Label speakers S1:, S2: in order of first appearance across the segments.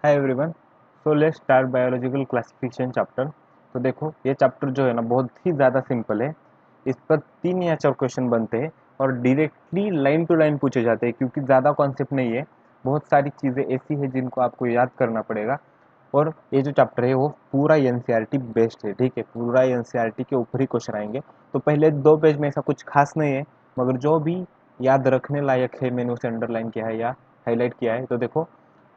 S1: Hi everyone. So let's start biological classification chapter. तो देखो ये चैप्टर जो है ना बहुत ही ज़्यादा सिंपल है। इस पर 3 या 4 क्वेश्चन बनते हैं और डायरेक्टली लाइन टू लाइन पूछे जाते हैं क्योंकि ज़्यादा कॉन्सेप्ट नहीं है। बहुत सारी चीज़ें ऐसी है जिनको आपको याद करना पड़ेगा। और ये जो चैप्टर है वो पूरा एनसीईआरटी बेस्ड है, ठीक है। पूरा एनसीईआरटी के ऊपर ही क्वेश्चन आएंगे। तो पहले 2 पेज में ऐसा कुछ खास नहीं है, मगर जो भी याद रखने लायक है मैंने उसे अंडरलाइन किया है या हाईलाइट किया है। तो देखो,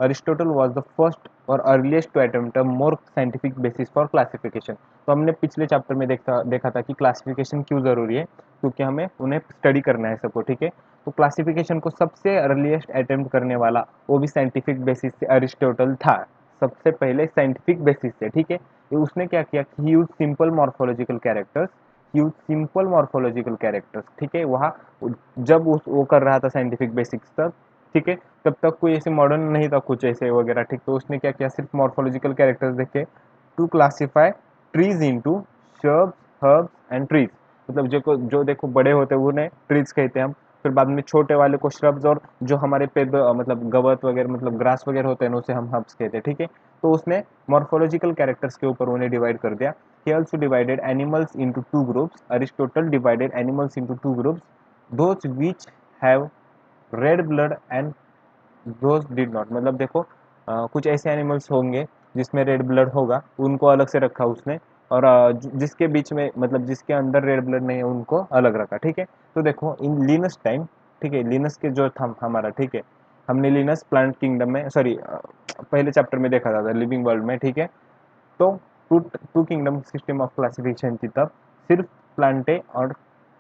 S1: अरिस्टोटल वॉज द फर्स्ट और earliest to attempt a more scientific basis for classification. तो हमने पिछले चैप्टर में देखा था कि क्लासिफिकेशन क्यों ज़रूरी है, क्योंकि हमें उन्हें स्टडी करना है सबको, ठीक है। तो क्लासिफिकेशन को सबसे अर्लीस्ट अटेम्प्ट करने वाला वो भी साइंटिफिक बेसिस से अरिस्टोटल था। सबसे पहले साइंटिफिक बेसिस से, ठीक है। ये उसने क्या किया कि use simple morphological characters, use simple morphological characters, ठीक है। वहाँ जब वो कर रहा था साइंटिफिक बेसिक्स तब, ठीक है, तब तक कोई ऐसे मॉडर्न नहीं था कुछ ऐसे वगैरह, ठीक। तो उसने क्या किया, सिर्फ मॉर्फोलॉजिकल कैरेक्टर्स देखे to classify trees into shrubs, herbs and trees. मतलब जो देखो बड़े होते हैं उन्हें ट्रीज कहते हैं हम। फिर बाद में छोटे वाले को श्रब्स, और जो हमारे पेड़ मतलब गवत वगैरह मतलब ग्रास वगैरह होते हैं उसे हम हर्ब्स कहते हैं, ठीक है। तो उसने मॉर्फोलॉजिकल कैरेक्टर्स के ऊपर उन्हें डिवाइड कर दिया। He also divided animals into 2 groups. Aristotle divided animals into 2 groups, those which have red blood and those did not. मतलब देखो, कुछ ऐसे एनिमल्स होंगे जिसमें रेड ब्लड होगा, उनको अलग से रखा उसने। और जिसके बीच में मतलब जिसके अंदर रेड ब्लड नहीं है उनको अलग रखा, ठीक है। तो देखो इन लिनस टाइम, ठीक है, लिनस के जो था हमारा, ठीक है, हमने लिनस प्लांट किंगडम में, सॉरी, पहले चैप्टर में देखा था लिविंग वर्ल्ड में, ठीक है। तो two two kingdom system of classification थी तब, सिर्फ प्लांटे और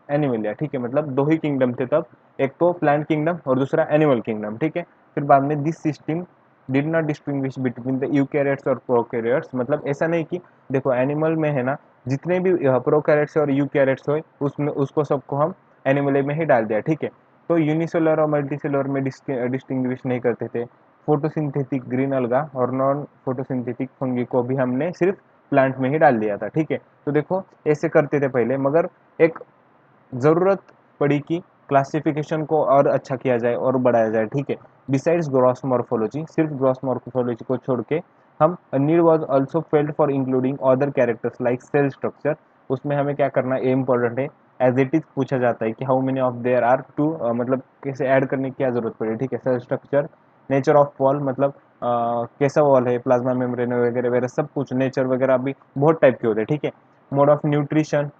S1: एनिमल, ठीक है। मतलब 2 ही किंगडम थे तब, एक तो प्लांट किंगडम और दूसरा एनिमल किंगडम, ठीक है। फिर बाद में this system did not distinguish between the eukaryotes और प्रोकैरियोट्स। मतलब ऐसा नहीं कि देखो एनिमल में है ना, जितने भी प्रोकैरियोट्स और यूकैरियोट्स हो उसमें उसको सबको हम एनिमल में ही डाल दिया, ठीक है। तो यूनिसेलुलर और मल्टीसेलुलर में डिस्टिंग्विश नहीं करते थे। फोटोसिंथेटिक ग्रीन अलगा और नॉन फोटोसिंथेटिक फंगी को भी हमने सिर्फ प्लांट में ही डाल दिया था, ठीक है। तो देखो ऐसे करते थे पहले, मगर एक ज़रूरत पड़ी कि क्लासिफिकेशन को और अच्छा किया जाए और बढ़ाया जाए, ठीक है। बिसाइड्स ग्रॉस मॉर्फोलॉजी, सिर्फ ग्रॉस मॉर्फोलॉजी को छोड़ के हम need was also felt for including other characters like cell structure. उसमें हमें क्या करना है, इम्पोर्टेंट है। एज इट इज पूछा जाता है कि how many of there are two, मतलब कैसे ऐड करने की क्या जरूरत पड़ी, ठीक है। Cell structure, nature of wall, मतलब कैसा वॉल है, प्लाज्मा मेम्ब्रेन वगैरह वगैरह सब कुछ, नेचर वगैरह भी बहुत टाइप के होते हैं, ठीक है। मोड ऑफ न्यूट्रिशन,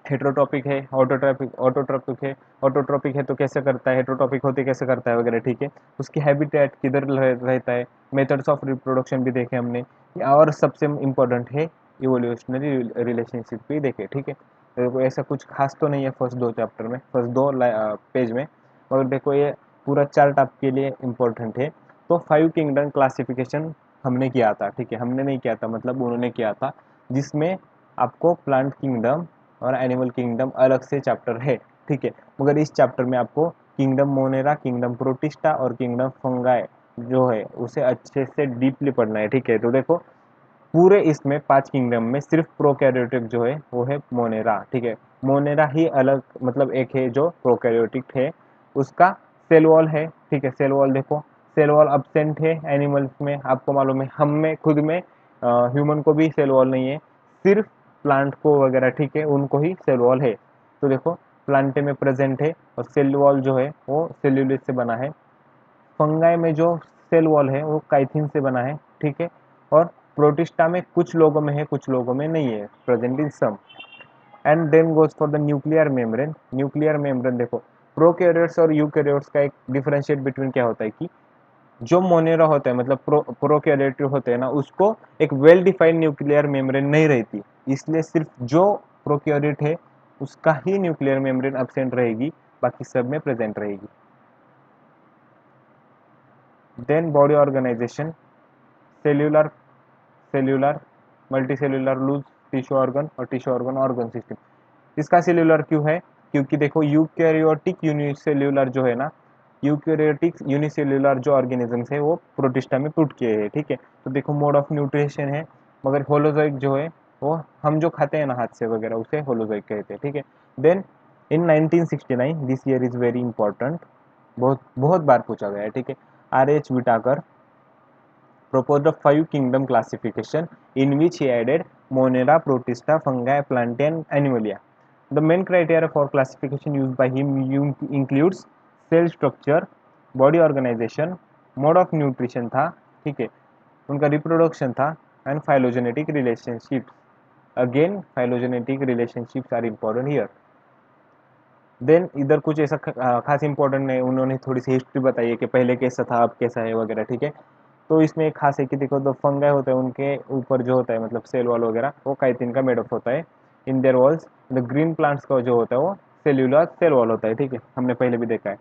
S1: हेट्रोटॉपिक है, ऑटोट्रॉपिक है। ऑटोट्रॉपिक है तो कैसे करता है, हेट्रोटॉपिक होते कैसे करता है वगैरह, ठीक है। उसकी हैबिटेट किधर रहता है, मेथड्स ऑफ रिप्रोडक्शन भी देखे हमने। और सबसे इम्पोर्टेंट है इवोल्यूशनरी रिलेशनशिप भी देखे, ठीक है। तो ऐसा कुछ खास तो नहीं है फर्स्ट 2 चैप्टर में, फर्स्ट 2 पेज में, मगर देखो ये पूरा चार्ट आपके लिए इम्पोर्टेंट है। तो 5 किंगडम क्लासिफिकेशन हमने किया था, ठीक है। हमने नहीं किया था, मतलब उन्होंने किया था, जिसमें आपको प्लांट किंगडम और एनिमल किंगडम अलग से चैप्टर है, ठीक है। मगर इस चैप्टर में आपको किंगडम मोनेरा, किंगडम प्रोटिस्टा और किंगडम फंगाई जो है उसे अच्छे से डीपली पढ़ना है, ठीक है। तो देखो पूरे इसमें 5 किंगडम में सिर्फ प्रोकैरियोटिक जो है वो है मोनेरा, ठीक है। मोनेरा ही अलग, मतलब एक है जो प्रोकैरियोटिक है, उसका सेल वॉल है, ठीक है। सेल वॉल देखो, सेल वॉल अब्सेंट है एनिमल्स में, आपको मालूम है, हम में खुद में ह्यूमन को भी सेल वॉल नहीं है, सिर्फ प्लांट को वगैरह, ठीक है, उनको ही सेल वॉल है। तो देखो प्लांटे में प्रेजेंट है, और सेल वॉल जो है वो सेल्यूलोज से बना है। फंगाई में जो सेल वॉल है वो काइथिन से बना है, ठीक है। और प्रोटिस्टा में कुछ लोगों में है, कुछ लोगों में नहीं है, present in some. And then goes for the nuclear membrane. Nuclear membrane देखो, प्रोकैरियोट्स और यूकैरियोट्स का एक डिफरेंशिएट बिटवीन क्या होता है कि जो मोनेरा होता है, मतलब प्रोकैरियोट होते हैं ना, उसको एक वेल डिफाइंड न्यूक्लियर मेम्ब्रेन नहीं रहती, इसलिए सिर्फ जो प्रोकैरियोट है उसका ही न्यूक्लियर मेम्ब्रेन एब्सेंट रहेगी, बाकी सब में प्रेजेंट रहेगी। Then body organisation, cellular, cellular, multicellular, loose tissue organ और टिश्यू ऑर्गन ऑर्गन सिस्टम। इसका सेल्यूलर क्यों है, क्योंकि देखो यूकैरियोटिक यूनिसेल्यूलर जो है ना, यूकैरियोटिक यूनिसेल्यूलर जो ऑर्गेनिजम्स है वो प्रोटिस्टा में टूट किए हैं, ठीक है। तो देखो मोड ऑफ न्यूट्रिशन है, मगर होलोजोइक जो है वो हम जो खाते हैं ना हाथ से वगैरह उसे होलोजोइक कहते हैं, ठीक है। Then in 1969, this year is very important, बहुत बहुत बार पूछा गया है, ठीक है। R H Whittaker proposed a 5 kingdom classification in which he added Monera, Protista, fungi, plantae and Animalia. The main criteria for classification used by him includes cell structure, body organization, mode of nutrition था, ठीक है, उनका reproduction था, and phylogenetic relationships. Again phylogenetic relationships are important here. Then इधर कुछ ऐसा खास important नहीं, उन्होंने थोड़ी सी हिस्ट्री बताई है कि पहले कैसा था अब कैसा है वगैरह, ठीक है. तो इसमें एक खास है कि देखो जो फंगाई होता है उनके ऊपर जो होता है मतलब सेल वॉल वगैरह वो काइटिन का मेड अप होता है. In their walls the green plants का जो होता है वो सेल्यूलर सेल वॉल होता है, ठीक है, हमने पहले भी देखा है.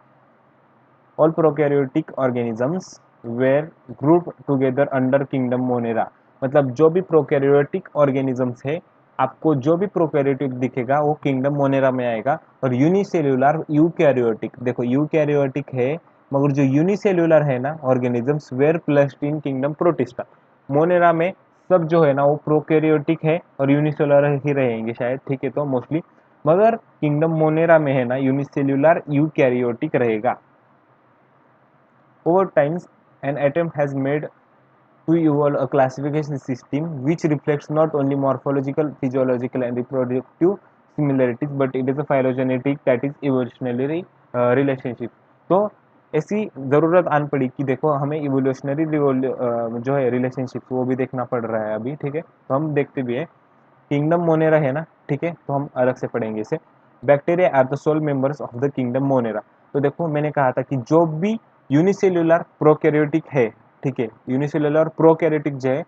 S1: All prokaryotic organisms were group together under kingdom Monera. मतलब जो भी प्रोकैरियोटिक ऑर्गेनिजम्स है, आपको जो भी प्रोकैरियोटिक दिखेगा वो किंगडम मोनेरा में आएगा. और यूनिसेल्यूलर यूकैरियोटिक, देखो यूकैरियोटिक है मगर जो यूनिसेल्यूलर है ना organisms were placed in kingdom Protista. Monera में सब जो है ना वो प्रोकैरियोटिक है और यूनिसेल्यूलर ही रहेंगे शायद, ठीक है, तो मोस्टली. मगर किंगडम मोनेरा में है ना यूनिसेल्यूलर यूकैरियोटिक रहेगा. Over time, an attempt has made to evolve a classification system which reflects not only morphological, physiological, and reproductive similarities, but it is a phylogenetic that is evolutionary relationship. तो ऐसी ज़रूरत आन पड़ी कि देखो हमें evolutionary जो है रिलेशनशिप वो भी देखना पड़ रहा है अभी, ठीक है, तो हम देखते भी है. किंगडम मोनेरा है ना, ठीक है, तो हम अलग से पढ़ेंगे इसे. Bacteria are the sole members of the kingdom Monera. तो देखो मैंने कहा था कि जो भी यूनिसेल्युलर प्रोकैरियोटिक है, ठीक है, यूनिसेल्युलर प्रोकैरियोटिक जो है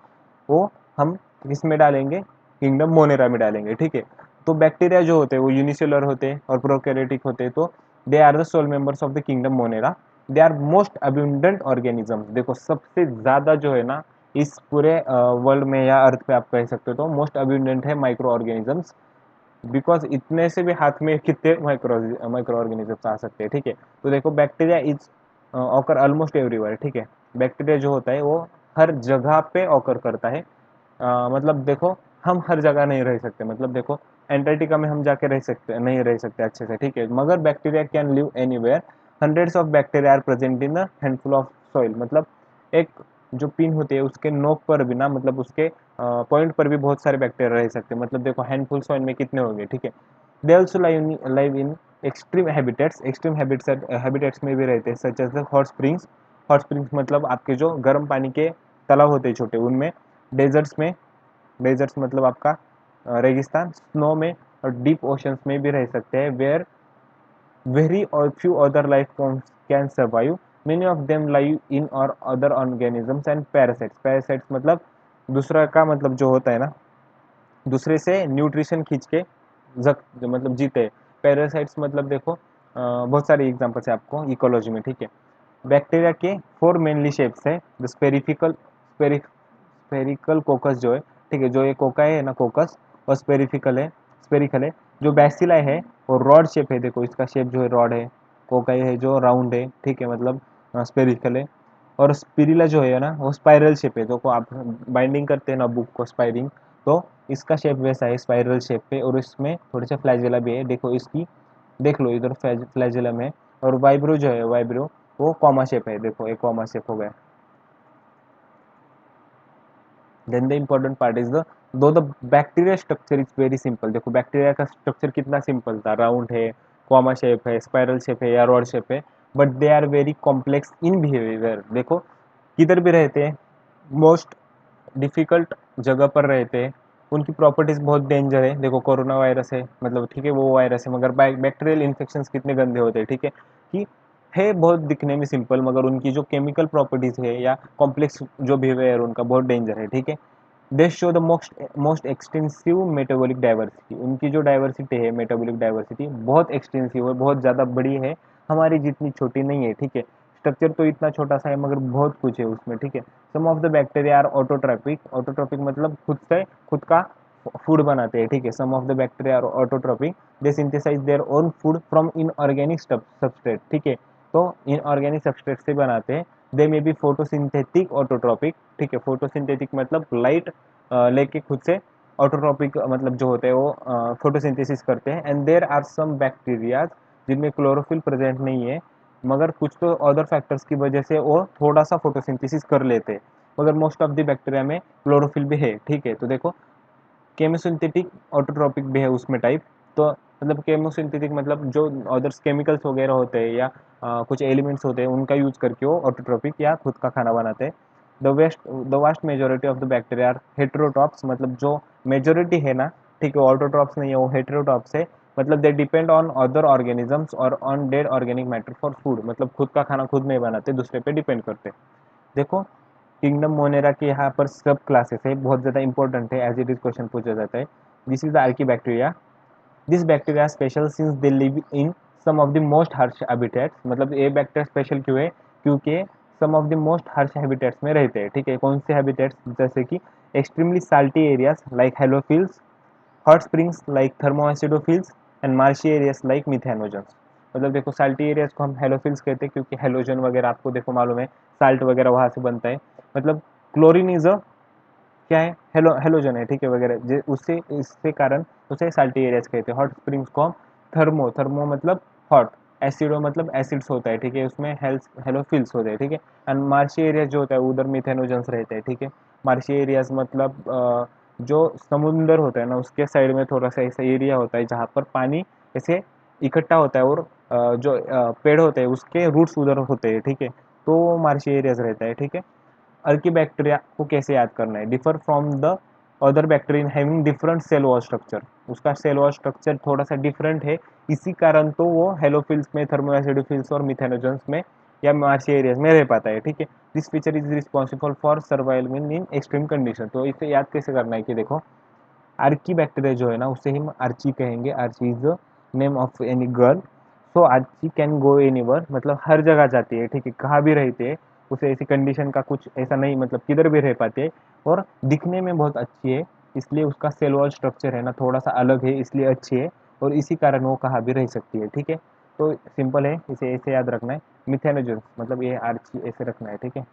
S1: वो हम इसमें डालेंगे किंगडम मोनेरा में डालेंगे, ठीक है. तो बैक्टीरिया जो होते हैं वो यूनिसेल्युलर होते हैं और प्रोकैरियोटिक होते हैं, तो they are the sole members of the kingdom Monera. They are most abundant organism. देखो सबसे ज़्यादा जो है ना इस पूरे वर्ल्ड में या अर्थ पे आप कह सकते हो तो मोस्ट अब्यूंडेंट है माइक्रो ऑर्गेनिजम्स. बिकॉज इतने से भी हाथ में कितने माइक्रो ऑर्गेनिजम्स आ सकते हैं, ठीक है. तो देखो bacteria is occur almost everywhere, ठीक है. बैक्टीरिया जो होता है वो हर जगह पे ऑकर करता है. मतलब देखो हम हर जगह नहीं रह सकते, मतलब देखो एंटार्क्टिका में हम जाके रह सकते नहीं रह सकते अच्छे से, ठीक है, मगर bacteria can live anywhere. Hundreds of bacteria are present in a handful of soil. मतलब एक जो पिन होती है उसके नोक पर भी ना, मतलब उसके पॉइंट पर भी बहुत सारे बैक्टीरिया रह सकते हैं. मतलब देखो हैंडफुल सॉइल में कितने होंगे, ठीक है. They also live in extreme habitats. Extreme habitats में भी रहते हैं such as the hot springs. Hot springs मतलब आपके जो गर्म पानी के तालाब होते हैं छोटे उनमें. डेजर्ट्स में, डेजर्ट्स मतलब आपका रेगिस्तान. स्नो में और डीप ओशंस में भी रह सकते हैं where very or few other life forms can survive. Many of them live in or other organisms and parasites. Parasites मतलब दूसरा का मतलब जो होता है ना दूसरे से न्यूट्रिशन खींच के मतलब जीते. पैरासाइट्स मतलब देखो बहुत सारे एग्जांपल्स है आपको इकोलॉजी में, ठीक है. बैक्टीरिया के 4 मेनली शेप्स है. द स्पेरिकल कोकस जो है, ठीक है, जो ये कोकाई है ना कोकस और स्पेरिकल है. जो बैसिलाई है वो रॉड शेप है, देखो इसका शेप जो है रॉड है. कोकाई है जो राउंड है, ठीक है, मतलब स्पेरिकल है. और स्पिरिला जो है ना वो स्पाइरल शेप है. देखो आप बाइंडिंग करते हैं ना बुक को स्पाइरिंग, तो इसका शेप वैसा है स्पाइरल शेप पे. और इसमें थोड़े से फ्लैजेला भी है, देखो इसकी देख लो इधर फ्लैजेलम है. और वाइब्रो जो है वाइब्रो वो कॉमा शेप है, देखो एक कॉमा शेप हो गया. Then the important part is the bacteria structure is very simple. देखो बैक्टीरिया का स्ट्रक्चर कितना सिंपल था, राउंड है, कॉमा शेप है, स्पाइरल शेप है या रॉड शेप है. But they are very complex in behaviour. देखो किधर भी रहते हैं, मोस्ट डिफ़िकल्ट जगह पर रहते हैं. उनकी प्रॉपर्टीज़ बहुत डेंजर है. देखो कोरोना वायरस है, मतलब ठीक है वो वायरस है मगर बैक्टीरियल इन्फेक्शंस कितने गंदे होते हैं, ठीक है, कि है बहुत दिखने में सिंपल मगर उनकी जो केमिकल प्रॉपर्टीज़ है या कॉम्प्लेक्स जो बिहेवियर उनका बहुत डेंजर है, ठीक है. दे show the most extensive metabolic diversity. उनकी जो डाइवर्सिटी है मेटाबॉलिक डाइवर्सिटी बहुत एक्सटेंसिव है, बहुत ज़्यादा बड़ी है, हमारी जितनी छोटी नहीं है, ठीक है. स्ट्रक्चर तो इतना छोटा सा है मगर बहुत कुछ है उसमें, ठीक है. Some of the bacteria are autotrophic. Autotrophic मतलब खुद का फूड बनाते हैं, ठीक है. Some of the bacteria are autotrophic. They synthesize their own food from inorganic substrate, ठीक है, तो इनऑर्गेनिक सबस्ट्रेट से बनाते हैं. They may be photosynthetic autotrophic, ठीक है. फोटोसिंथेटिक मतलब लाइट लेके खुद से. ऑटोट्रॉपिक मतलब जो होते हैं वो फोटोसिंथेसिस करते हैं. And there are some bacteria जिनमें क्लोरोफिल प्रेजेंट नहीं है मगर कुछ तो अदर फैक्टर्स की वजह से वो थोड़ा सा फोटोसिंथेसिस कर लेते हैं. मगर मोस्ट ऑफ द बैक्टीरिया में क्लोरोफिल भी है, ठीक है। तो देखो केमोसिंथेटिक ऑटोट्रोपिक भी है उसमें टाइप। तो मतलब केमोसिंथेटिक मतलब जो अदर्स केमिकल्स वगैरह होते हैं या कुछ एलिमेंट्स होते हैं उनका यूज करके वो ऑटोट्रोपिक या खुद का खाना बनाते हैं। The vast majority of the bacteria are heterotrophs, मतलब जो मेजोरिटी है ना, ठीक है, ऑटोट्रॉप्स नहीं है, वो हेटेरोट्रॉप्स है। मतलब they depend on other organisms और on dead organic matter for food, मतलब खुद का खाना खुद नहीं बनाते, दूसरे पे डिपेंड करते। देखो किंगडम मोनेरा के यहाँ पर सब क्लासेस है, बहुत ज़्यादा इंपॉर्टेंट है, एज इट इज क्वेश्चन पूछा जाता है। This is the archaebacteria. This bacteria special since they live in some of the most harsh habitats, मतलब ये बैक्टीरिया स्पेशल क्यों है, क्योंकि some of the most harsh habitats में रहते हैं, ठीक है। कौन से हैबिटेट्स, जैसे कि extremely salty areas like halophiles, hot springs like thermoacidophiles and marshy areas like methanogens. मतलब देखो साल्टी एरियाज को हम हेलोफिल्स कहते हैं क्योंकि हेलोजन वगैरह आपको देखो मालूम है, साल्ट वगैरह वहाँ से बनता है। मतलब क्लोरीन इज क्या है, हेलोजन है, ठीक है, वगैरह उससे इसके कारण उसे साल्टी एरियाज कहते हैं। हॉट स्प्रिंग्स को हम थर्मो मतलब हॉट, एसिडो मतलब एसिड्स होता है, ठीक है, उसमें हेलोफिल्स होते हैं, ठीक है। एंड मार्शी एरियाज जो होता है उधर मिथेनोजन्स रहते हैं, ठीक है। मार्शी एरियाज मतलब जो समुंदर होता है ना उसके साइड में थोड़ा सा ऐसा एरिया होता है जहाँ पर पानी ऐसे इकट्ठा होता है और जो पेड़ होते हैं उसके रूट्स उधर होते हैं, ठीक है। तो वो मार्शी एरियाज रहता है, ठीक है। अर्कीबैक्टीरिया को कैसे याद करना है, differ from the other bacteria having different cell wall structure, उसका सेल वॉल स्ट्रक्चर थोड़ा सा डिफरेंट है, इसी कारण तो वो हेलोफिल्स में, थर्मोएसिडोफिल्स और मिथेनोजन्स में या मार्शी एरियाज में रह पाता है, ठीक है। This feature is responsible for survival in extreme condition. तो इसे याद कैसे करना है कि देखो आर्की बैक्टीरिया जो है ना उसे हम आर्ची कहेंगे, Archie is the name of any girl. So Archie can go anywhere, मतलब हर जगह जाती है, ठीक है, कहाँ भी रहती है, उसे ऐसी कंडीशन का कुछ ऐसा नहीं, मतलब किधर भी रह पाती है। और दिखने में बहुत अच्छी है, इसलिए उसका सेल वॉल स्ट्रक्चर है ना थोड़ा सा अलग है, इसलिए अच्छी है, और इसी कारण वो कहाँ भी रह सकती है, ठीक है। तो सिंपल है, इसे ऐसे याद रखना है। मिथेनोजन्स मतलब ये आर्ची ऐसे रखना है, ठीक है।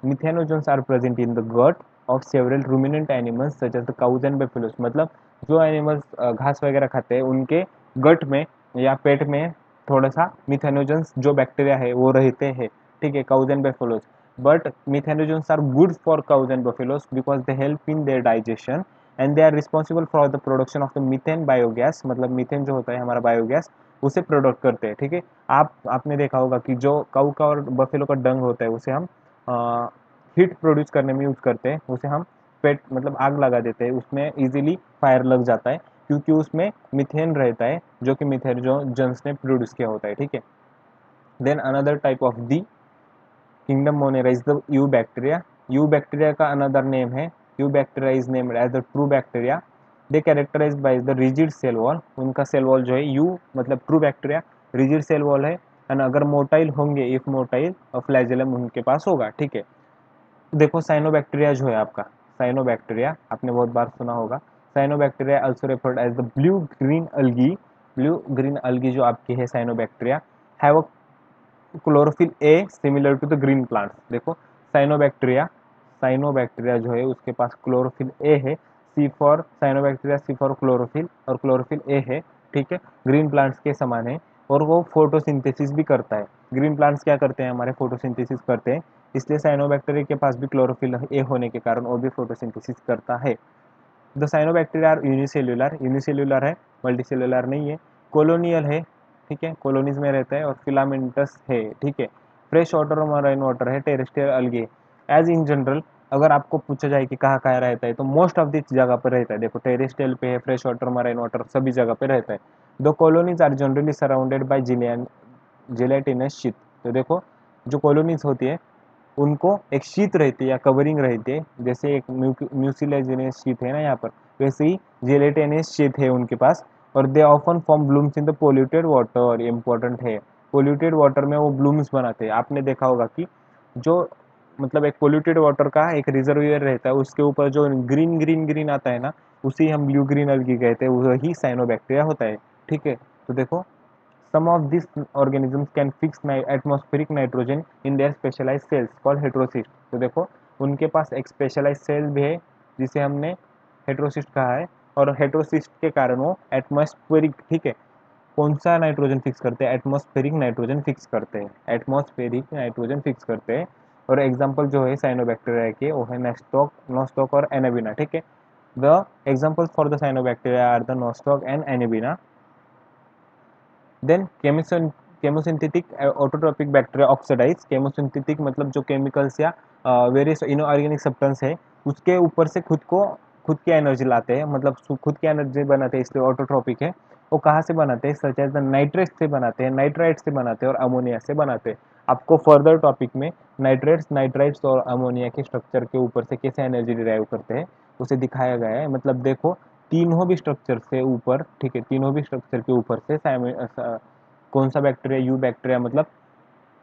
S1: Methanogens are present in the gut of several ruminant animals such as the cows and buffaloes, मतलब जो एनिमल्स घास वगैरह खाते हैं उनके गट में या पेट में थोड़ा सा मिथेनोजन्स जो बैक्टीरिया है वो रहते हैं, ठीक है, cows and buffaloes. But methanogens are good for cows and buffaloes because they help in their digestion and they are responsible for the production of the methane biogas, मतलब मीथेन जो होता है हमारा बायोगैस उसे प्रोडक्ट करते हैं, ठीक है। आपने देखा होगा कि जो काऊ का और बफेलो का डंग होता है उसे हम हीट प्रोड्यूस करने में यूज़ करते हैं, उसे हम पेट मतलब आग लगा देते हैं, उसमें इजीली फायर लग जाता है क्योंकि उसमें मीथेन रहता है जो कि मीथेन जो जन्स ने प्रोड्यूस किया होता है, ठीक है। Then another type of the kingdom Monera is the eubacteria. Eubacteria का अनदर नेम है, eubacteria is named as the true bacteria. They characterize by the rigid cell wall, उनका cell wall जो है यू मतलब true bacteria rigid cell wall है, and अगर motile होंगे, इफ मोटाइल फ्लैजेलम उनके पास होगा, ठीक है। देखो साइनोबैक्टीरिया जो है आपका, साइनोबैक्टीरिया आपने बहुत बार सुना होगा। Cyanobacteria also referred as the blue green algae, blue green algae जो आपकी है cyanobacteria have a chlorophyll a similar to the green plants. देखो साइनोबैक्टीरिया, साइनोबैक्टीरिया जो है उसके पास क्लोरोफिल ए है, C for cyanobacteria, C for chlorophyll, और क्लोरोफिल ए है, ठीक है, ग्रीन प्लांट्स के समान है। और वो फोटोसिंथेसिस भी करता है, ग्रीन प्लांट्स क्या करते हैं हमारे, फोटोसिंथेसिस करते हैं, इसलिए साइनोबैक्टीरिया के पास भी क्लोरोफिल ए होने के कारण वो भी फोटोसिंथेसिस करता है। The cyanobacteria are unicellular, unicellular है, मल्टीसेल्युलर नहीं है। कॉलोनियल है, ठीक है, कॉलोनीज में रहता है, और फिलामेंटस है, ठीक है। फ्रेश वाटर और मराइन वाटर है, टेरेस्ट्रियल अलगे। एज इन जनरल अगर आपको पूछा जाए कि कहाँ कहाँ रहता है तो मोस्ट ऑफ दिस जगह पर रहता है। देखो टेरेस्ट्रियल पे है, फ्रेश वाटर, मराइन वाटर सभी जगह पे रहता है। दो colonies are generally surrounded by gelatinous sheath. तो देखो जो कॉलोनीज होती है उनको एक शीट रहती है या कवरिंग रहती है, जैसे एक म्यूसिलेजिनस शीट है ना यहाँ पर, वैसे ही जेलेटिनस शीट है उनके पास। और they often form blooms in the polluted water, important है, पोल्यूटेड वाटर में वो ब्लूम्स बनाते हैं। आपने देखा होगा कि जो मतलब एक पोल्यूटेड वाटर का एक रिजर्वियर रहता है उसके ऊपर जो ग्रीन ग्रीन ग्रीन आता है ना उसे हम ब्लू ग्रीन अलगी कहते हैं, वही साइनोबैक्टीरिया होता है, ठीक है। तो देखो some of these organisms can fix atmospheric nitrogen in their specialized cells called heterocyst। तो देखो उनके पास एक स्पेशलाइज सेल भी है जिसे हमने हेट्रोसिस्ट कहा है, और हेट्रोसिस्ट के कारण वो एटमॉस्फेरिक, ठीक है, कौन सा नाइट्रोजन फिक्स करते हैं, एटमॉस्फेरिक नाइट्रोजन फिक्स करते हैं, एटमॉस्फेरिक नाइट्रोजन फिक्स करते हैं। और एग्जाम्पल जो है साइनोबैक्टीरिया के वो है नेस्टॉक, नोस्टॉक और एनाबिना, ठीक है। The example for the cyanobacteria are the Nostoc and Anabaena. Then chemosynthetic autotrophic bacteria oxidize. Chemosynthetic मतलब जो केमिकल्स या वेरियस इनऑर्गेनिक सब्सटेंस है उसके ऊपर से खुद की एनर्जी लाते हैं, मतलब खुद की एनर्जी बनाते हैं, इसलिए ऑटोट्रॉपिक है। वो कहाँ से बनाते हैं? सच एज द नाइट्रेट से बनाते हैं, नाइट्राइट से बनाते हैं और अमोनिया से बनाते हैं। आपको फर्दर टॉपिक में नाइट्रेट्स, नाइट्राइट्स और अमोनिया के स्ट्रक्चर के ऊपर से कैसे एनर्जी डिराइव करते हैं उसे दिखाया गया है। मतलब देखो तीनों भी स्ट्रक्चर से ऊपर, ठीक है, तीनों भी स्ट्रक्चर के ऊपर से कौन सा बैक्टीरिया, यू बैक्टीरिया मतलब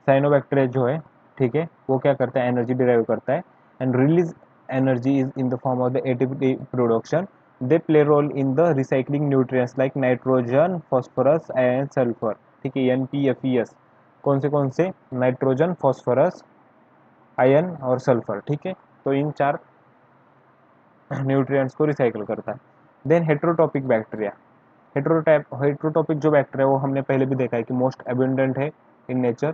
S1: साइनोबैक्टीरिया जो है, ठीक है, वो क्या करता है? एनर्जी डिराइव करता है and release energy is in the form of the ATP production. They play role in the recycling nutrients like nitrogen, phosphorus and sulphur, ठीक है, NPFES। कौन से? नाइट्रोजन, फॉस्फोरस, आयन और सल्फर, ठीक है। तो इन चार न्यूट्रिएंट्स को रिसाइकल करता है। Then हेट्रोटॉपिक bacteria. हेट्रोटॉपिक जो बैक्टीरिया वो हमने पहले भी देखा है कि मोस्ट अबेंडेंट है in nature.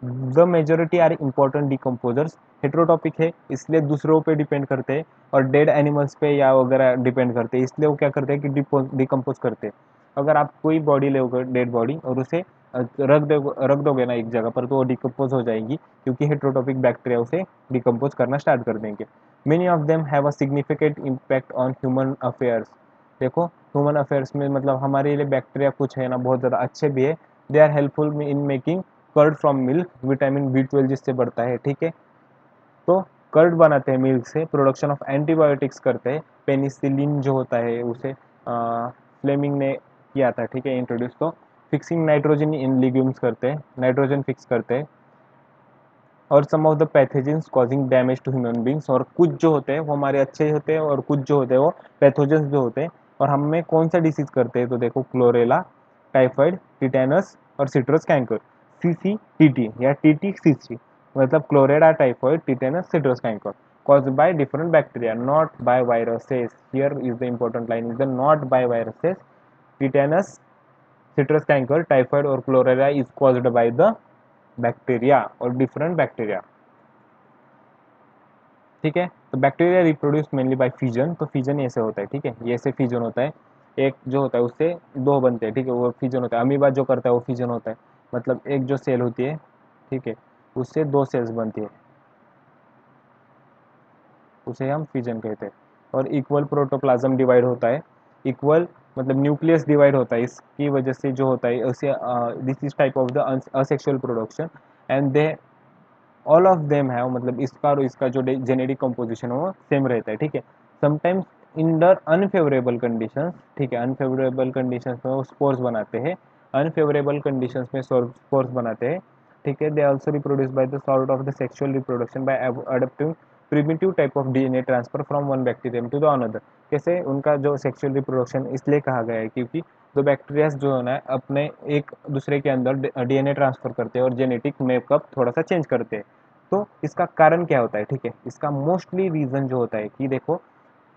S1: The majority are important decomposers. Heterotrophic है इसलिए दूसरों पे डिपेंड करते हैं और डेड एनिमल्स पे या वगैरह डिपेंड करते हैं, इसलिए वो क्या करते हैं कि डिकम्पोज करते हैं। अगर आप कोई बॉडी लोगे, डेड बॉडी, और उसे रख दोगे ना एक जगह पर, तो वो डिकम्पोज हो जाएंगी क्योंकि हेट्रोटॉपिक बैक्टीरिया उसे डिकम्पोज करना स्टार्ट कर देंगे। Many of them have a significant impact on human affairs. देखो ह्यूमन अफेयर्स में मतलब हमारे लिए बैक्टीरिया कुछ है ना बहुत ज़्यादा अच्छे भी है। They are helpful in making curd from milk, vitamin B12 जिससे बढ़ता है, ठीक है। तो कर्ड बनाते हैं मिल्क से, प्रोडक्शन ऑफ एंटीबायोटिक्स करते हैं। पेनिसिलिन जो होता है उसे फ्लेमिंग ने किया था, ठीक है, इंट्रोड्यूस। तो फिक्सिंग नाइट्रोजन इन लिग्यूम्स करते हैं, नाइट्रोजन फिक्स करते हैं। और some of the pathogens causing damage to human beings. और कुछ जो होते हैं वो हमारे अच्छे होते हैं और कुछ जो होते हैं वो पैथोजेंस जो होते हैं। और हमें कौन सा डिसीज करते हैं? तो देखो क्लोरेला, टाइफाइड, टिटेनस और सिट्रस कैंकर। CCTT या TTCC मतलब chlorella, typhoid, tetanus, citrus canker caused by different bacteria, not by viruses. Here is the important line is the not by viruses. Tetanus, citrus canker, typhoid और chlorella is caused by the bacteria और different bacteria, ठीक है। तो bacteria reproduce mainly by fission. तो fission ऐसे होता है, ठीक है, ये ऐसे फिजन होता है। एक जो होता है उससे दो बनते हैं, ठीक है, वो फिजन होता है। अमीबा जो करता है वो फिजन होता है, मतलब एक जो सेल होती है, ठीक है, उससे दो सेल्स बनती है, उसे हम फिजन कहते हैं। और इक्वल प्रोटोप्लाज्म डिवाइड होता है। इक्वल मतलब न्यूक्लियस डिवाइड होता है, इसकी वजह से जो होता है उसे this is type of the asexual production. And they all of them have मतलब इसका और इसका जो जेनेटिक कंपोजिशन है वो सेम रहता है, ठीक है। Sometimes in the unfavourable conditions, ठीक है, अनफेवरेबल कंडीशंस में वो स्पोर्स बनाते हैं, अनफेवरेबल कंडीशंस में स्पोर्स बनाते हैं, ठीक है। They also reproduce by the sort of the sexual reproduction by adopting primitive type of DNA transfer from one bacterium to the another. कैसे उनका जो सेक्सुअल रिप्रोडक्शन इसलिए कहा गया है क्योंकि दो बैक्टीरिया जो है ना अपने एक दूसरे के अंदर DNA ट्रांसफर करते हैं और जेनेटिक मेकअप थोड़ा सा चेंज करते हैं। तो इसका कारण क्या होता है? ठीक है, इसका मोस्टली रीज़न जो होता है कि देखो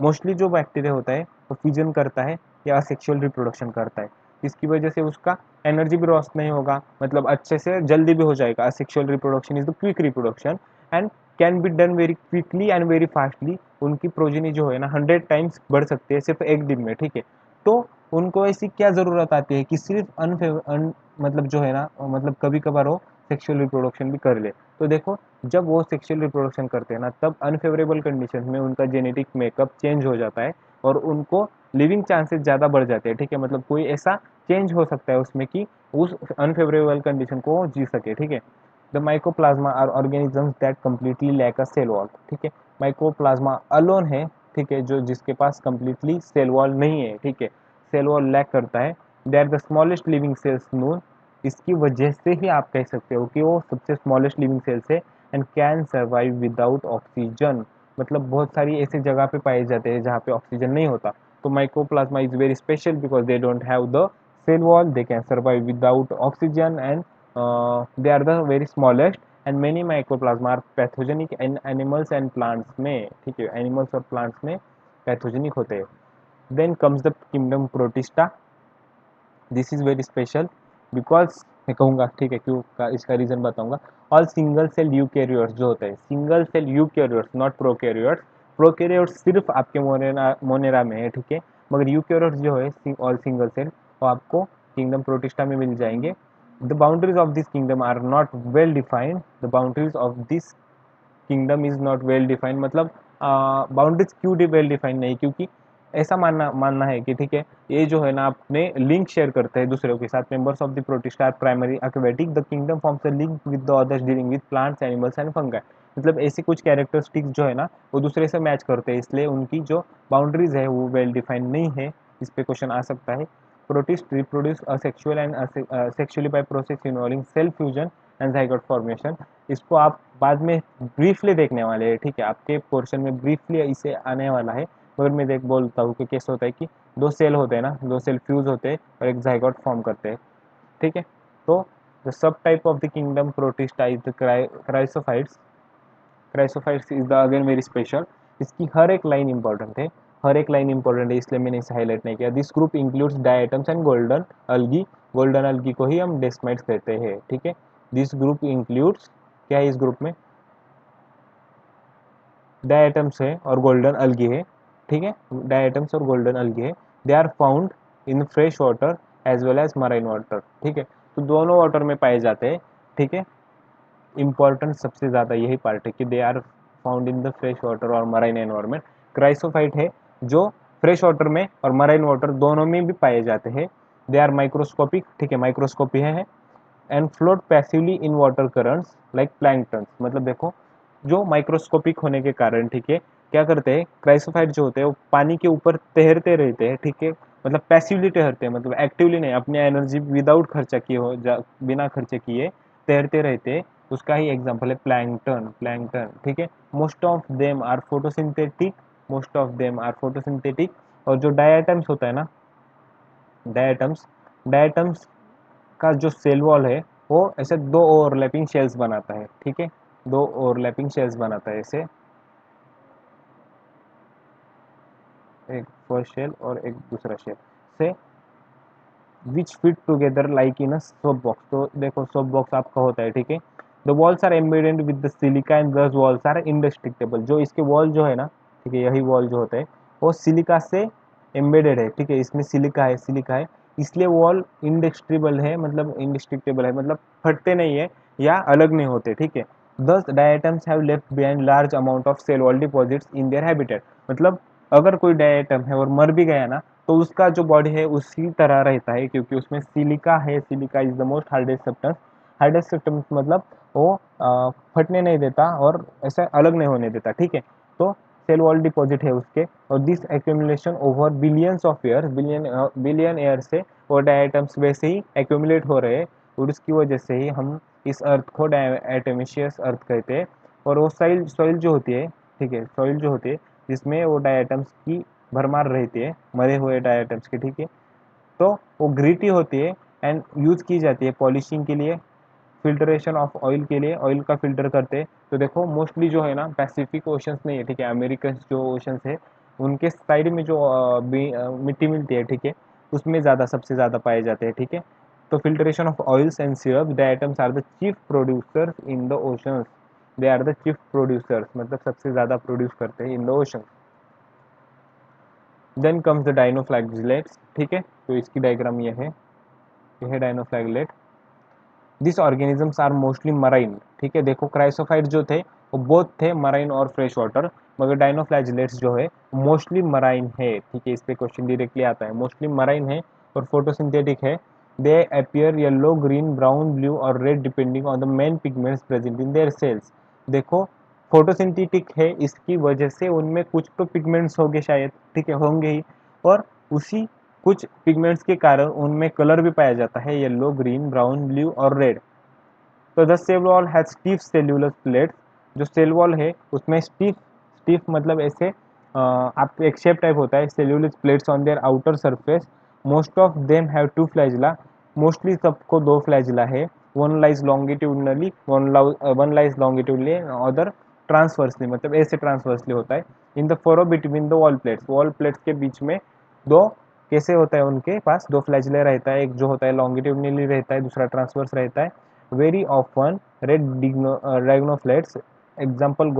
S1: मोस्टली जो बैक्टीरिया होता है वो फिजन करता है या सेक्सुअल रिप्रोडक्शन करता है। इसकी वजह से उसका एनर्जी भी लॉस नहीं होगा, मतलब अच्छे से जल्दी भी हो जाएगा। Sexual reproduction is the quick reproduction and can be done very quickly and very fastly. उनकी प्रोजेनी जो है ना 100 टाइम्स बढ़ सकती है सिर्फ एक दिन में, ठीक है। तो उनको ऐसी क्या ज़रूरत आती है कि सिर्फ मतलब जो है ना मतलब कभी कभार वो सेक्सुअल रिप्रोडक्शन भी कर ले। तो देखो जब वो सेक्सुअल रिप्रोडक्शन करते हैं ना तब अनफेवरेबल कंडीशन में उनका जेनेटिक मेकअप चेंज हो जाता है और उनको लिविंग चांसेस ज़्यादा बढ़ जाते हैं, ठीक है। मतलब कोई ऐसा चेंज हो सकता है उसमें कि उस अनफेवरेबल कंडीशन को जी सके, ठीक है। The mycoplasma are organisms that completely lack a cell wall, ठीक है। माइकोप्लाज्मा अलोन है, ठीक है, जो जिसके पास कम्प्लीटली सेल वॉल नहीं है, ठीक है, सेल वॉल लैक करता है। They are the smallest living cells known. इसकी वजह से ही आप कह सकते हो कि वो सबसे स्मॉलेस्ट लिविंग सेल्स है and can survive without oxygen. मतलब बहुत सारी ऐसी जगह पे पाए जाते हैं जहाँ पे ऑक्सीजन नहीं होता। तो mycoplasma is very special because they don't have the cell wall, they can survive without oxygen and they are the very smallest and many mycoplasma are pathogenic in animals and plants में, ठीक है, animals और plants में pathogenic होते हैं। Then comes the kingdom Protista. This is very special because मैं कहूँगा, ठीक है, क्यों का इसका रीज़न बताऊँगा। ऑल सिंगल सेल यूकैरियोट्स जो होते हैं, single cell eukaryotes not prokaryotes, prokaryotes सिर्फ आपके मोनेरा में है, ठीक है, मगर यूकैरियोट्स जो है ऑल सिंगल सेल वो आपको किंगडम प्रोटिस्टा में मिल जाएंगे। The boundaries of this kingdom are not well defined, the boundaries of this kingdom is not well defined, मतलब बाउंड्रीज क्यों वेल डिफाइंड नहीं, क्योंकि ऐसा मानना मानना है कि ठीक है ये जो है ना अपने लिंक शेयर करते हैं दूसरों के साथ, members of the Protista are primary aquatic, the kingdom forms a link with the others dealing with plants animals and fungi, मतलब ऐसे कुछ कैरेक्टरिस्टिक्स जो है ना वो दूसरे से मैच करते हैं, इसलिए उनकी जो बाउंड्रीज है वो वेल डिफाइंड नहीं है। इस पे क्वेश्चन आ सकता है। Protist reproduce asexual and sexually by process involving cell fusion and zygote formation, इसको आप बाद में ब्रीफली देखने वाले हैं, ठीक है, आपके पोर्शन में ब्रीफली इसे आने वाला है, मगर मैं देख बोलता हूँ कि कैसे होता है कि दो सेल होते हैं ना, दो सेल फ्यूज होते हैं और एक जाइगोट फॉर्म करते हैं, ठीक है। तो the sub type of the kingdom protista is the chrysophytes, chrysophytes is the again very special, इसकी हर एक लाइन इंपॉर्टेंट है, हर एक लाइन इंपॉर्टेंट है, इसलिए मैंने इसे हाईलाइट नहीं किया। This group includes diatoms and golden algae, golden algae को ही हम डेस्माइट्स कहते हैं, ठीक है। दिस ग्रुप इंक्लूड्स, क्या है इस ग्रुप में, डायटम्स है और गोल्डन अलगी है, ठीक है, डायटम्स और गोल्डन अलगी है। They are found in fresh water as well as marine water, ठीक है, तो दोनों वाटर में पाए जाते हैं, ठीक है। इम्पॉर्टेंट सबसे ज़्यादा यही पार्ट है कि they are found in the fresh water और मराइन एनवायरनमेंट। क्राइसोफाइट है जो फ्रेश वाटर में और मराइन वाटर दोनों में भी पाए जाते हैं। दे आर माइक्रोस्कोपिक, ठीक है, माइक्रोस्कोपी है and float passively in water currents like planktons, मतलब देखो जो माइक्रोस्कोपिक होने के कारण, ठीक है, क्या करते हैं क्राइसोफाइट जो होते हैं वो पानी के ऊपर तैरते रहते हैं, ठीक है, मतलब पैसिवली तैरते हैं, मतलब एक्टिवली नहीं, अपनी एनर्जी विदाउट खर्चा किए हो बिना खर्चे किए तैरते रहते हैं, उसका ही एग्जांपल है प्लैंकटन, प्लैंकटन, ठीक है। Most of them are photosynthetic, most of them are photosynthetic. और जो डायटम्स होता है ना, डायटम्स, डायटम्स का जो सेल वॉल है वो ऐसे दो ओवरलैपिंग शेल्स बनाता है, ठीक है, दो ओवरलैपिंग शेल्स बनाता है ऐसे, एक फर्स्ट शेल और एक दूसरा शेल से, which fit together like in a soap box, तो देखो सोप बॉक्स आपका होता है, ठीक है। The walls are embedded with the silica and these walls are indestructible, जो इसके वॉल जो है ना, ठीक है, यही वॉल जो होता है वो सिलिका से एम्बेडेड है, ठीक है, इसमें सिलिका है, सिलिका है, इसलिए वॉल इंडेस्ट्रिबल है, मतलब इंडिस्ट्रिक्टेबल है, मतलब फटते नहीं है या अलग नहीं होते, ठीक है। दस diatoms have left behind large amount of cell wall deposits in their habitat, मतलब अगर कोई डायटम है और मर भी गया ना तो उसका जो बॉडी है उसी तरह रहता है, क्योंकि उसमें सिलिका है, silica is the most hardest substance, hardest substance मतलब वो फटने नहीं देता और ऐसा अलग नहीं होने देता, ठीक है। तो सेल वॉल डिपॉजिट है उसके, और this accumulation over billions of year, billion year से वो डायटम्स वैसे ही एक्यूमुलेट हो रहे हैं, और उसकी वजह से ही हम इस अर्थ को डायटोमिशियस अर्थ कहते हैं। और वो सॉइल सॉइल जो होती है, ठीक है, सॉइल जो होती है जिसमें वो डायटम्स की भरमार रहती है, मरे हुए डायटम्स की, ठीक है, तो वो ग्रीटी होती है एंड यूज़ की जाती है पॉलिशिंग के लिए, फिल्टरेशन ऑफ ऑयल के लिए, ऑयल का फिल्टर करते हैं। तो देखो मोस्टली जो है ना पैसिफिक ओशंस नहीं है, ठीक है, अमेरिकन जो ओशंस है उनके साइड में जो मिट्टी मिलती है, ठीक है, उसमें ज़्यादा सबसे ज़्यादा पाए जाते हैं, ठीक है। तो filtration of oils and syrup, the diatoms are the chief producers in the oceans, they are the chief producers, मतलब सबसे ज़्यादा प्रोड्यूस करते हैं in the ocean. Then comes the dinoflagellates, ठीक है, तो इसकी डायग्राम ये है dinoflagellate. This organisms are mostly marine, ठीक है, देखो क्राइसोफाइट जो थे वो बोथ थे मराइन और फ्रेश वाटर, मगर डाइनोफ्लैजिलेट्स जो है मोस्टली मराइन है, ठीक है, इस पे क्वेश्चन डायरेक्टली आता है, मोस्टली मराइन है और फोटोसिंथेटिक है। They appear yellow, green, brown, blue और red depending on the main pigments present in their cells, देखो फोटोसिंथेटिक है इसकी वजह से उनमें कुछ तो पिगमेंट्स होंगे शायद, ठीक है, होंगे ही, और उसी कुछ पिगमेंट्स के कारण उनमें कलर भी पाया जाता है, येलो, ग्रीन, ब्राउन, ब्लू और रेड। तो the cell wall has stiff cellular plates, जो सेल वॉल है उसमें स्टीफ, स्टीफ मतलब ऐसे आप एक शेप टाइप होता है, cellular plates on their outer surface. Most of them have two flagella, mostly सबको दो फ्लैजिला है, one lies longitudinally, one lies longitudinally, other transversely, मतलब ऐसे ट्रांसवर्सली होता है। इन द फोरो बिटवीन द वॉल प्लेट्स के बीच में दो, कैसे होता है उनके पास दो फ्लैजिला रहता है, एक जो होता है लॉन्गिट्यूडनली रहता है, दूसरा ट्रांसवर्स रहता है। very often red rhinoflates, example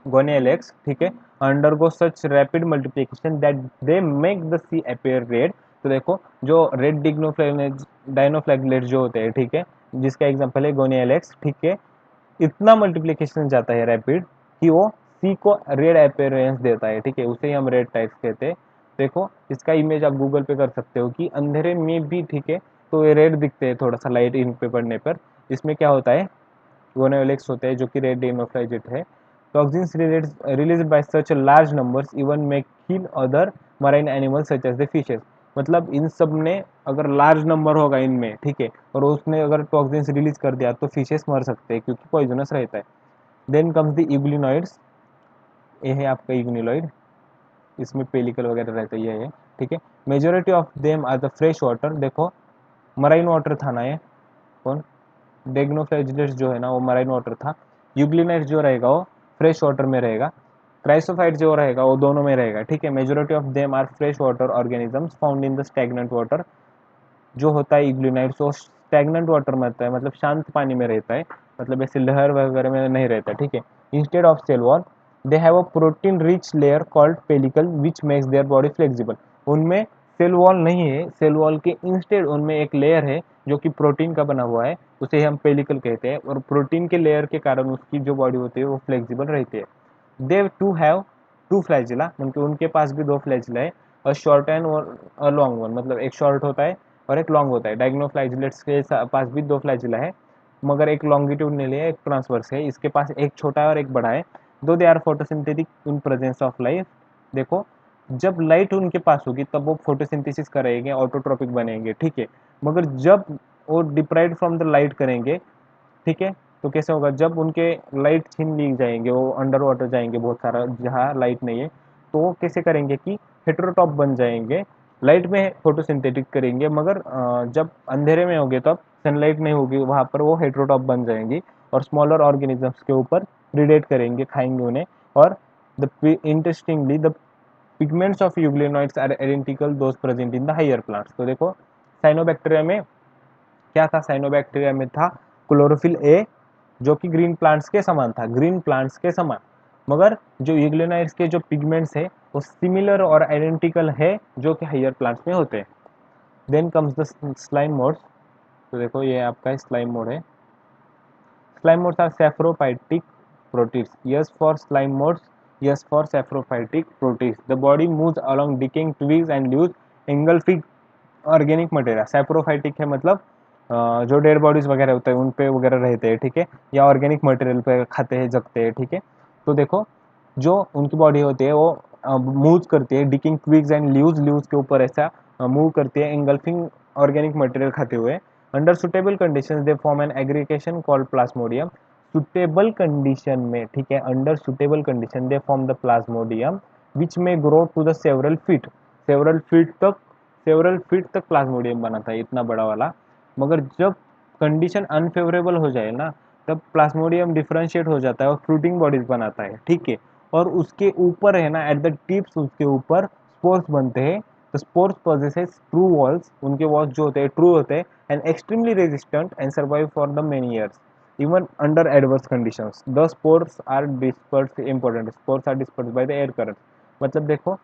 S1: Gonalex, ठीक है, undergo such rapid multiplication that they make the sea appear red. तो देखो जो रेड डाइनोफ्लैगलेट जो होते हैं, ठीक है, जिसका एग्जांपल है गोनियलेक्स, ठीक है, इतना मल्टीप्लिकेशन जाता है रैपिड कि वो सी को रेड अपीयरेंस देता है, ठीक है, उसे ही हम रेड टाइप्स कहते हैं। देखो इसका इमेज आप गूगल पे कर सकते हो कि अंधेरे में भी, ठीक है, तो ये रेड दिखते हैं थोड़ा सा लाइट इन पे पड़ने पर। इसमें क्या होता है, गोनेलेक्स होते हैं जो कि रेड डेमोफ्लाइजेट है। Toxins released by such large numbers even may kill other marine animals such as the fishes. मतलब इन सब ने अगर लार्ज नंबर होगा इनमें, ठीक है, और उसने अगर टॉक्सिन्स रिलीज कर दिया तो फिशेस मर सकते हैं क्योंकि पॉइजनस रहता है। देन कम्स द इग्लिनॉइड्स, ये है आपका इग्निलॉइड, इसमें पेलिकल वगैरह रहता है, ये है, ठीक है। Majority of them are the fresh water, देखो मराइन वाटर था ना ये, कौन, डेग्नोफ्लैजिलेट्स जो है ना वो मराइन वाटर था। यूग्लिनाइट्स जो रहेगा वो फ्रेश वाटर में रहेगा। क्राइसोफाइट जो रहेगा वो दोनों में रहेगा, ठीक है। Majority of them are fresh water organisms found in the stagnant water. जो होता है इग्लिनाइट्स वो स्टैग्नेंट वाटर में रहता है, मतलब शांत पानी में रहता है, मतलब ऐसे लहर वगैरह में नहीं रहता, ठीक है। Instead of cell wall they have a protein rich layer called pellicle which makes their body flexible. उनमें सेल वॉल नहीं है, सेल वॉल के इंस्टेड उनमें एक लेयर है जो कि प्रोटीन का बना हुआ है, उसे हम पेलिकल कहते हैं, और प्रोटीन के लेयर के कारण उसकी जो बॉडी होती है वो फ्लेक्सिबल रहती है। दे टू हैव टू फ्लैजिला, उनके उनके पास भी दो फ्लैजिला है, अ शॉर्ट एंड और अ लॉन्ग वन, मतलब एक शॉर्ट होता है और एक लॉन्ग होता है। डायग्नोफ्लैजिलेट्स के पास भी दो फ्लैजिला है, मगर एक लॉन्गिट्यूडनल है, एक ट्रांसवर्स है। इसके पास एक छोटा है और एक बड़ा है। Though they are photosynthetic in presence of light, देखो जब लाइट उनके पास होगी तब वो फोटोसिंथेसिस करेंगे, ऑटोट्रोपिक बनेंगे, ठीक है। मगर जब वो डिप्राइव्ड फ्रॉम द लाइट करेंगे, ठीक है, तो कैसे होगा, जब उनके लाइट छीन ली जाएंगे, वो अंडर वाटर जाएंगे बहुत सारा जहाँ लाइट नहीं है, तो वो कैसे करेंगे कि हेटेरोटॉप बन जाएंगे, लाइट में फोटोसिंथेटिक करेंगे, मगर जब अंधेरे में होंगे तब सनलाइट नहीं होगी वहाँ पर, वो हेटेरोटॉप बन जाएंगी और स्मॉलर ऑर्गेनिजम्स के ऊपर प्रीडेट करेंगे, खाएंगे उन्हें। और the interestingly the pigments of euglenoids are identical those present in the higher plants. तो देखो साइनोबैक्टीरिया में क्या था, साइनोबैक्टीरिया में था क्लोरोफिल ए, जो कि ग्रीन प्लांट्स के समान था, ग्रीन प्लांट्स के समान। मगर जो यूग्लिनाइड्स के जो पिगमेंट्स है वो सिमिलर और आइडेंटिकल है जो कि हायर प्लांट्स में होते हैं। Then comes the slime moulds. तो देखो ये आपका स्लाइम मोड है। Slime moulds are saprophytic protists, S for slime moulds, S for saprophytic protists. The body moves along decaying twigs and leaves engulfing organic material. Saprophytic है मतलब जो dead bodies वगैरह होते हैं उन पे वगैरह रहते हैं, ठीक है, या ऑर्गेनिक मटेरियल पे खाते हैं, जगते हैं, ठीक है। तो देखो जो उनकी बॉडी होती है वो मूव करती है डिकिंग ट्विग्स एंड लीव्स, लीव्स के ऊपर ऐसा मूव करती है, एंगल्फिंग ऑर्गेनिक मटेरियल खाते हुए। Under suitable conditions they form an aggregation called plasmodium. Suitable condition में, ठीक है, under suitable condition they form the plasmodium which में grow to the several feet, several feet तक, सेवरल फीट तक plasmodium बना था इतना बड़ा वाला। मगर जब कंडीशन अनफेवरेबल हो जाए ना, तब प्लाज्मोडियम डिफरेंशिएट हो जाता है और फ्रूटिंग बॉडीज बनाता है, ठीक है। और उसके ऊपर है ना, एट द टिप्स उसके ऊपर स्पोर्स बनते हैं। तो स्पोर्स पोजेसेस ट्रू वॉल्स, उनके वॉल्स जो होते हैं ट्रू होते हैं, and extremely resistant and survive for the many years even under adverse conditions. The spores are disperse, important, spores are disperse by the air current. मतलब देखो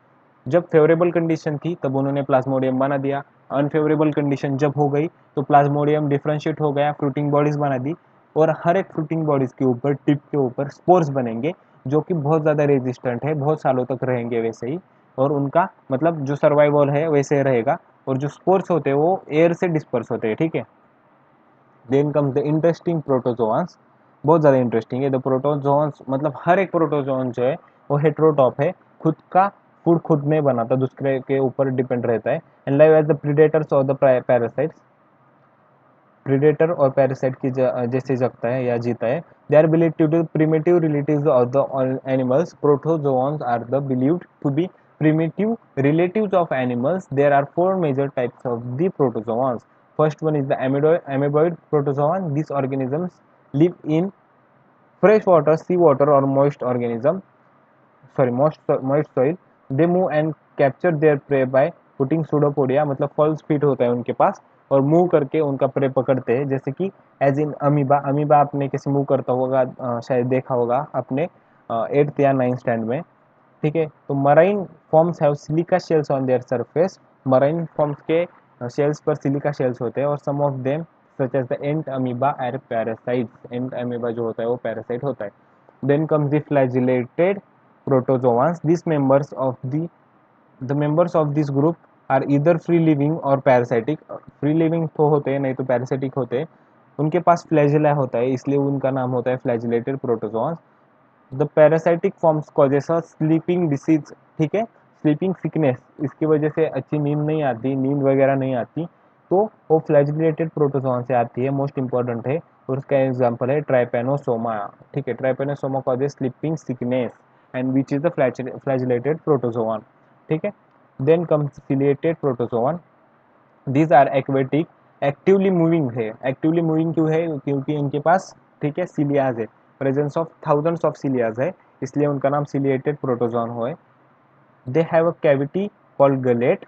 S1: जब favourable condition थी तब उन्होंने प्लाज्मोडियम बना दिया, अनफेवरेबल कंडीशन जब हो गई तो प्लाज्मोडियम डिफरेंशिएट हो गया, फ्रूटिंग बॉडीज बना दी, और हर एक फ्रूटिंग बॉडीज के ऊपर, टिप के ऊपर स्पोर्स बनेंगे जो कि बहुत ज़्यादा रेजिस्टेंट है, बहुत सालों तक रहेंगे वैसे ही, और उनका मतलब जो सर्वाइवल है वैसे रहेगा। और जो स्पोर्स होते हैं वो एयर से डिस्पर्स होते हैं, ठीक है। देन कम्स द इंटरेस्टिंग प्रोटोजोआंस, बहुत ज़्यादा इंटरेस्टिंग है। द प्रोटोजोआंस मतलब हर एक प्रोटोजोआन जो है वो हेट्रोटॉप है, खुद का फूड खुद नहीं बनाता, दूसरे के ऊपर डिपेंड रहता है। And live as the predators और द पैरासाइट्स, प्रीडेटर और पैरासाइट की जैसे जगता है या जीता है। They are believed to be primitive relatives of the animals. Protozoans are the believed to be primitive relatives of animals. There are four major types of the protozoans. First one is the amoeboid protozoan. These organisms live in fresh water, sea water or moist organism, sorry, moist soil. They move and capture their prey by putting pseudopodia, मतलब false feet होता है उनके पास, और move करके उनका pray पकड़ते हैं, जैसे कि एज इन अमीबा। अमीबा आपने कैसे मूव करता होगा, शायद देखा होगा अपने 8th या 9th स्टैंड में। ठीक है, तो marine forms have silica shells on their surface. Marine forms के शेल्स पर सिलिका शेल्स होते हैं, और some of them such as the Entamoeba are parasites. Entamoeba जो होता है वो पैरासाइट होता है। Then comes the flagellated protozoans. This members of the members of this group are either free living और पैरासाइटिक। फ्री लिविंग तो होते हैं, नहीं तो पैरासाइटिक होते हैं। उनके पास फ्लैजिला होता है, इसलिए उनका नाम होता है flagellated protozoans. The parasitic forms causes a sleeping disease. ठीक है, स्लीपिंग सिकनेस, इसकी वजह से अच्छी नींद नहीं आती, नींद वगैरह नहीं आती, तो वो फ्लैजिलेटेड प्रोटोजोआन से आती है, मोस्ट इंपॉर्टेंट है। और उसका एग्जांपल है ट्राइपेनोसोमा। ठीक है, Trypanosoma causes sleeping sickness and which is the flagellated protozoan. ठीक है, then comes ciliated protozoan. These are aquatic, actively moving है। एक्टिवली मूविंग क्यों है, क्योंकि इनके पास, ठीक है, सीलियाज है, presence of thousands of cilias है, इसलिए उनका नाम सिलिएटेड प्रोटोजोन है। They have a cavity called gullet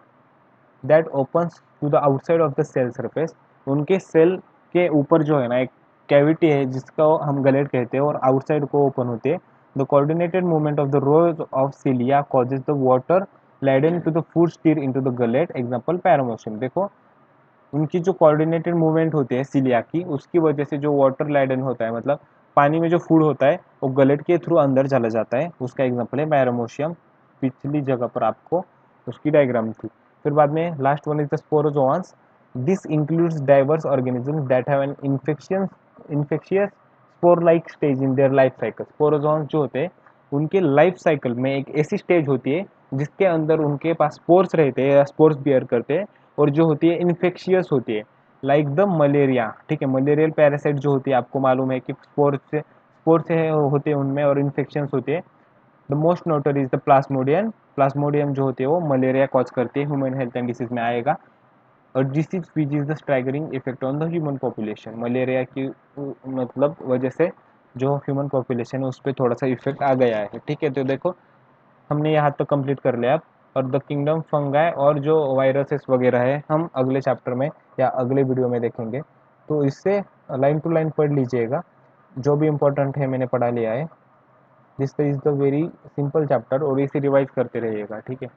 S1: that opens to the outside of the cell surface. उनके सेल के ऊपर जो है ना एक कैविटी है, जिसको हम गलेट कहते हैं, और आउटसाइड को ओपन होते हैं। The coordinated movement of the rows of cilia causes the water laden to the food steer into the gullet, example paramecium. देखो, उनकी जो कोऑर्डिनेटेड मूवमेंट होती है सिलिया की, उसकी वजह से जो वाटर लैडन होता है, मतलब पानी में जो फूड होता है, वो गलेट के थ्रू अंदर चला जाता है, उसका एग्जांपल है पैरामोशियम। पिछली जगह पर आपको उसकी डायग्राम थी। फिर बाद में last one is the sporozoans. This includes diverse organisms that have an infectious spore like stage in their life cycle. Sporozoans जो होते हैं, उनके लाइफ साइकिल में एक ऐसी स्टेज होती है जिसके अंदर उनके पास स्पोर्स रहते हैं या स्पोर्स बियर करते हैं, और जो होती है इन्फेक्शियस होती है, लाइक द मलेरिया। ठीक है, मलेरियल पैरासाइट जो होती है, आपको मालूम है कि स्पोर से होते हैं उनमें, और इन्फेक्शन होते हैं। The most notorious is the plasmodium. Plasmodium जो होती है वो मलेरिया कॉज करती है, ह्यूमन हेल्थ एंड डिसीज में आएगा। और disease which is the staggering effect on the human population. Malaria की मतलब वजह से जो ह्यूमन पॉपुलेशन है उस पर थोड़ा सा इफेक्ट आ गया है। ठीक है, तो देखो हमने यहाँ तक कंप्लीट कर लिया अब। और द किंगडम फंगाई और जो वायरसेस वगैरह है, हम अगले चैप्टर में या अगले वीडियो में देखेंगे। तो इससे लाइन टू लाइन पढ़ लीजिएगा, जो भी इम्पोर्टेंट है मैंने पढ़ा लिया है। This is the very simple chapter, और इसे रिवाइज करते रहिएगा। ठीक है।